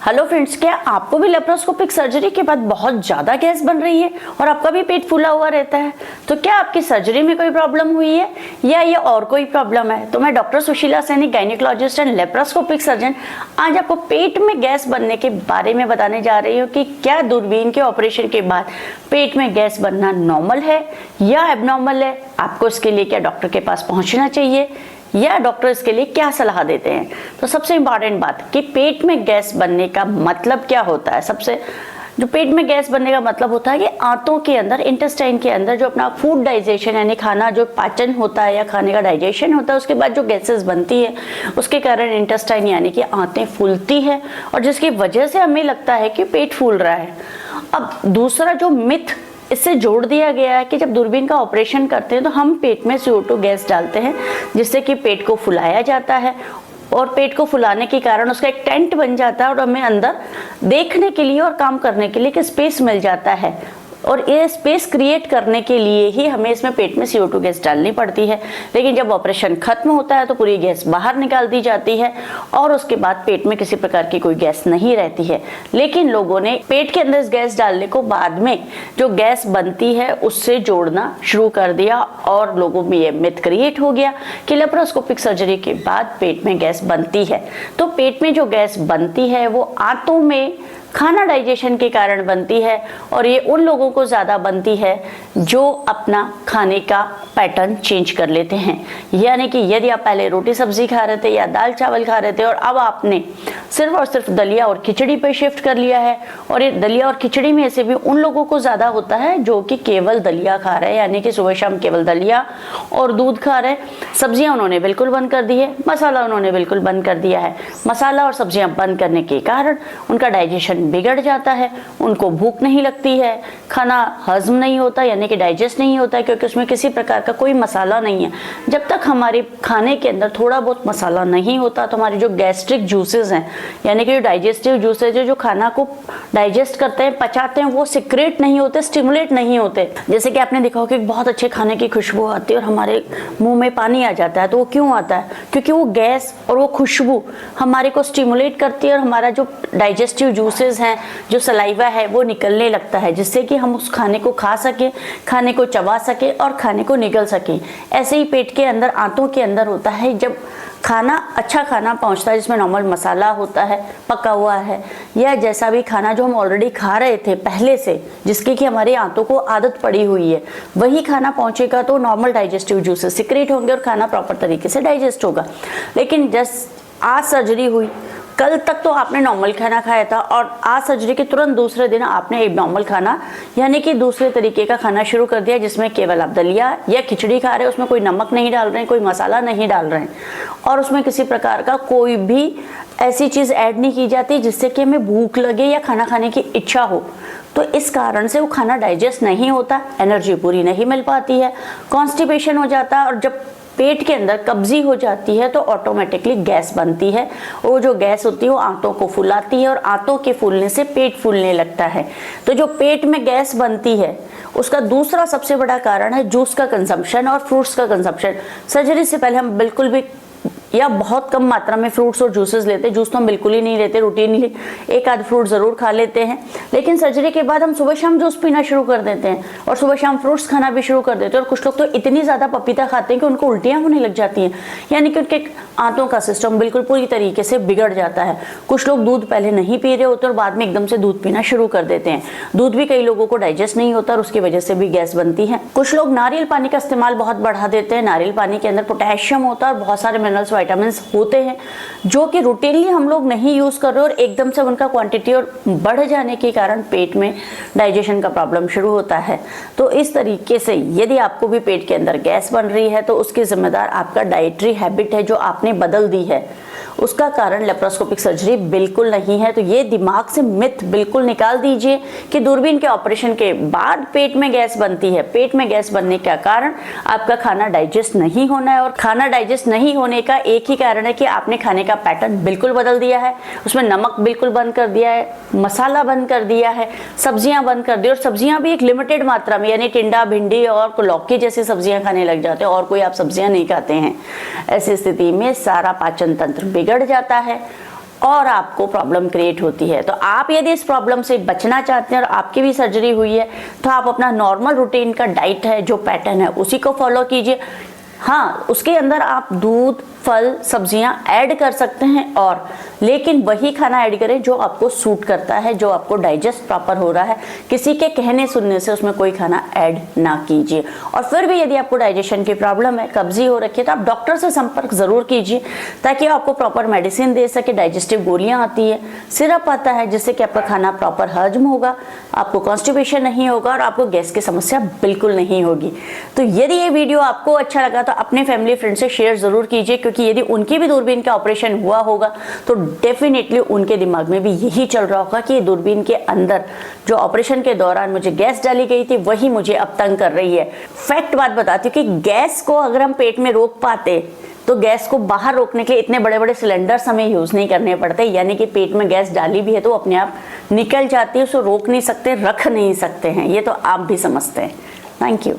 Hello friends, क्या आपको भी लेप्रोस्कोपिक सर्जरी के बाद बहुत ज़्यादा गैस बन रही है और आपका भी पेट फूला हुआ रहता है? तो क्या आपकी सर्जरी में कोई प्रॉब्लम हुई है या ये और कोई प्रॉब्लम है? तो मैं doctor Sushila Saini, gynaecologist and laparoscopic surgeon, आज आपको पेट में गैस बनने के बारे में बताने जा रही हूँ कि क्या दूरबीन के ऑपरेशन के बाद पेट में गैस बनना नॉर्मल है या एबनॉर्मल है। आपको इसके लिए क्या डॉक्टर के पास पहुँचना चाहिए या डॉक्टर इसके लिए क्या सलाह देते हैं। तो सबसे इम्पॉर्टेंट बात कि पेट में गैस बनने का मतलब क्या होता है। सबसे जो पेट में गैस बनने का मतलब होता है कि आंतों के अंदर, इंटेस्टाइन के अंदर जो अपना फूड डाइजेशन यानी खाना जो पाचन होता है या खाने का डाइजेशन होता है, उसके बाद जो गैसेस बनती है उसके कारण इंटेस्टाइन यानी कि आंतें फूलती है और जिसकी वजह से हमें लगता है कि पेट फूल रहा है। अब दूसरा जो मिथ इससे जोड़ दिया गया है कि जब दूरबीन का ऑपरेशन करते हैं तो हम पेट में CO2 गैस डालते हैं जिससे कि पेट को फुलाया जाता है और पेट को फुलाने के कारण उसका एक टेंट बन जाता है और हमें अंदर देखने के लिए और काम करने के लिए एक स्पेस मिल जाता है। और ये स्पेस क्रिएट करने के लिए ही हमें इसमें पेट में CO2 गैस डालनी पड़ती है। लेकिन जब ऑपरेशन खत्म होता है तो पूरी गैस बाहर निकाल दी जाती है और उसके बाद पेट में किसी प्रकार की कोई गैस नहीं रहती है। लेकिन लोगों ने पेट के अंदर इस गैस डालने को बाद में जो गैस बनती है उससे जोड़ना शुरू कर दिया और लोगों में ये मिथ क्रिएट हो गया कि लेप्रोस्कोपिक सर्जरी के बाद पेट में गैस बनती है। तो पेट में जो गैस बनती है वो आंतों में खाना डाइजेशन के कारण बनती है और ये उन लोगों को ज़्यादा बनती है जो अपना खाने का पैटर्न चेंज कर लेते हैं। यानी कि यदि आप पहले रोटी सब्जी खा रहे थे या दाल चावल खा रहे थे और अब आपने सिर्फ और सिर्फ दलिया और खिचड़ी पे शिफ्ट कर लिया है, और ये दलिया और खिचड़ी में से भी उन लोगों को ज़्यादा होता है जो कि केवल दलिया खा रहे हैं, यानी कि सुबह शाम केवल दलिया और दूध खा रहे हैं। सब्जियाँ उन्होंने बिल्कुल बंद कर दी है, मसाला उन्होंने बिल्कुल बंद कर दिया है। मसाला और सब्जियाँ बंद करने के कारण उनका डाइजेशन बिगड़ जाता है, उनको भूख नहीं लगती है, खाना हजम नहीं होता यानी कि डाइजेस्ट नहीं होता है क्योंकि उसमें किसी प्रकार का कोई मसाला नहीं है। जब तक हमारे खाने के अंदर थोड़ा बहुत मसाला नहीं होता तो हमारे जो गैस्ट्रिक जूसेस हैं यानी कि जो डाइजेस्टिव जूसेस जो खाना को डाइजेस्ट करते हैं, पचाते हैं, वो सिक्रेट नहीं होते, स्टिमुलेट नहीं होते। जैसे कि आपने देखा हो कि बहुत अच्छे खाने की खुशबू आती है और हमारे मुंह में पानी आ जाता है। तो वो क्यों आता है? क्योंकि वो गैस और वो खुशबू हमारे को स्टिमुलेट करती है और हमारा जो डाइजेस्टिव जूसेस हैं, जो सलाइवा है, वो निकलने लगता है जिससे कि हम उस खाने को खा सके, खाने को चबा सके और खाने को निगल सके। ऐसे ही पेट के अंदर, आंतों के अंदर होता है जब खाना, अच्छा खाना पहुंचता है जिसमें नॉर्मल मसाला होता है, पका हुआ है, या जैसा भी खाना जो हम ऑलरेडी खा रहे थे पहले से, जिसकी कि हमारी आंतों को आदत पड़ी हुई है, वही खाना पहुंचेगा तो नॉर्मल डाइजेस्टिव जूसेस सिक्रेट होंगे और खाना प्रॉपर तरीके से डाइजेस्ट होगा। लेकिन जस्ट आज सर्जरी हुई, कल तक तो आपने नॉर्मल खाना खाया था और आज सर्जरी के तुरंत दूसरे दिन आपने एबनॉर्मल खाना यानी कि दूसरे तरीके का खाना शुरू कर दिया जिसमें केवल आप दलिया या खिचड़ी खा रहे हैं, उसमें कोई नमक नहीं डाल रहे हैं, कोई मसाला नहीं डाल रहे हैं और उसमें किसी प्रकार का कोई भी ऐसी चीज़ ऐड नहीं की जाती जिससे कि हमें भूख लगे या खाना खाने की इच्छा हो। तो इस कारण से वो खाना डाइजेस्ट नहीं होता, एनर्जी पूरी नहीं मिल पाती है, कॉन्स्टिपेशन हो जाता है और जब पेट के अंदर कब्जी हो जाती है तो ऑटोमेटिकली गैस बनती है। वो जो गैस होती है वो आंतों को फुलाती है और आंतों के फूलने से पेट फूलने लगता है। तो जो पेट में गैस बनती है उसका दूसरा सबसे बड़ा कारण है जूस का कंजम्पशन और फ्रूट्स का कंजम्पशन। सर्जरी से पहले हम बिल्कुल भी या बहुत कम मात्रा में फ्रूट्स और जूसेस लेते हैं। जूस तो हम बिल्कुल ही नहीं लेते, रूटीनली एक आध फ्रूट ज़रूर खा लेते हैं। लेकिन सर्जरी के बाद हम सुबह शाम जूस पीना शुरू कर देते हैं और सुबह शाम फ्रूट्स खाना भी शुरू कर देते हैं और कुछ लोग तो इतनी ज़्यादा पपीता खाते हैं कि उनको उल्टियाँ होने लग जाती हैं, यानी कि उनके आंतों का सिस्टम बिल्कुल पूरी तरीके से बिगड़ जाता है। कुछ लोग दूध पहले नहीं पी रहे होते और बाद में एकदम से दूध पीना शुरू कर देते हैं। दूध भी कई लोगों को डाइजेस्ट नहीं होता और उसकी वजह से भी गैस बनती है। कुछ लोग नारियल पानी का इस्तेमाल बहुत बढ़ा देते हैं। नारियल पानी के अंदर पोटेशियम होता है और बहुत सारे मिनरल्स, विटामिन होते हैं जो कि रूटीनली हम लोग नहीं यूज कर रहे और एकदम से उनका क्वांटिटी और बढ़ जाने के कारण पेट में डाइजेशन का प्रॉब्लम शुरू होता है। तो इस तरीके से यदि आपको भी पेट के अंदर गैस बन रही है तो उसकी जिम्मेदार आपका डाइटरी हैबिट है जो आपने बदल दी है, उसका कारण लेप्रोस्कोपिक सर्जरी बिल्कुल नहीं है। तो ये दिमाग से मिथ बिल्कुल निकाल दीजिए कि दूरबीन के ऑपरेशन के बाद पेट में गैस बनती है। पेट में गैस बनने का कारण आपका खाना डाइजेस्ट नहीं होना है और खाना डाइजेस्ट नहीं होने का एक ही कारण है कि आपने खाने का पैटर्न बिल्कुल बदल दिया है। उसमें नमक बिल्कुल बंद कर दिया है, मसाला बंद कर दिया है, सब्जियां बंद कर दी और सब्जियां भी एक लिमिटेड मात्रा में, यानी टिंडा, भिंडी और लौकी जैसी सब्जियां खाने लग जाते हैं और कोई आप सब्जियां नहीं खाते हैं। ऐसी स्थिति में सारा पाचन तंत्र बिगड़ जाता है और आपको प्रॉब्लम क्रिएट होती है। तो आप यदि इस प्रॉब्लम से बचना चाहते हैं और आपकी भी सर्जरी हुई है तो आप अपना नॉर्मल रूटीन का डाइट है, जो पैटर्न है, उसी को फॉलो कीजिए। हाँ, उसके अंदर आप दूध, फल, सब्जियां ऐड कर सकते हैं, और लेकिन वही खाना ऐड करें जो आपको सूट करता है, जो आपको डाइजेस्ट प्रॉपर हो रहा है। किसी के कहने सुनने से उसमें कोई खाना ऐड ना कीजिए। और फिर भी यदि आपको डाइजेशन की प्रॉब्लम है, कब्जी हो रखी है, तो आप डॉक्टर से संपर्क जरूर कीजिए ताकि आपको प्रॉपर मेडिसिन दे सके। डाइजेस्टिव गोलियां आती है, सिरप आता है, जिससे कि आपका खाना प्रॉपर हजम होगा, आपको कॉन्स्टिपेशन नहीं होगा और आपको गैस की समस्या बिल्कुल नहीं होगी। तो यदि ये वीडियो आपको अच्छा लगा तो अपने फैमिली फ्रेंड से शेयर जरूर कीजिए, क्योंकि यदि उनकी भी दूरबीन का ऑपरेशन हुआ होगा तो डेफिनेटली उनके दिमाग में भी यही चल रहा होगा कि दूरबीन के अंदर जो ऑपरेशन के दौरान मुझे गैस डाली गई थी वही मुझे अब तंग कर रही है। फैक्ट बात बताती हूँ कि गैस को अगर हम पेट में रोक पाते तो गैस को बाहर रोकने के लिए इतने बड़े बड़े सिलेंडर्स हमें यूज नहीं करने पड़ते। यानी कि पेट में गैस डाली भी है तो अपने आप निकल जाती है, उसको रोक नहीं सकते, रख नहीं सकते हैं। ये तो आप भी समझते हैं। Thank you.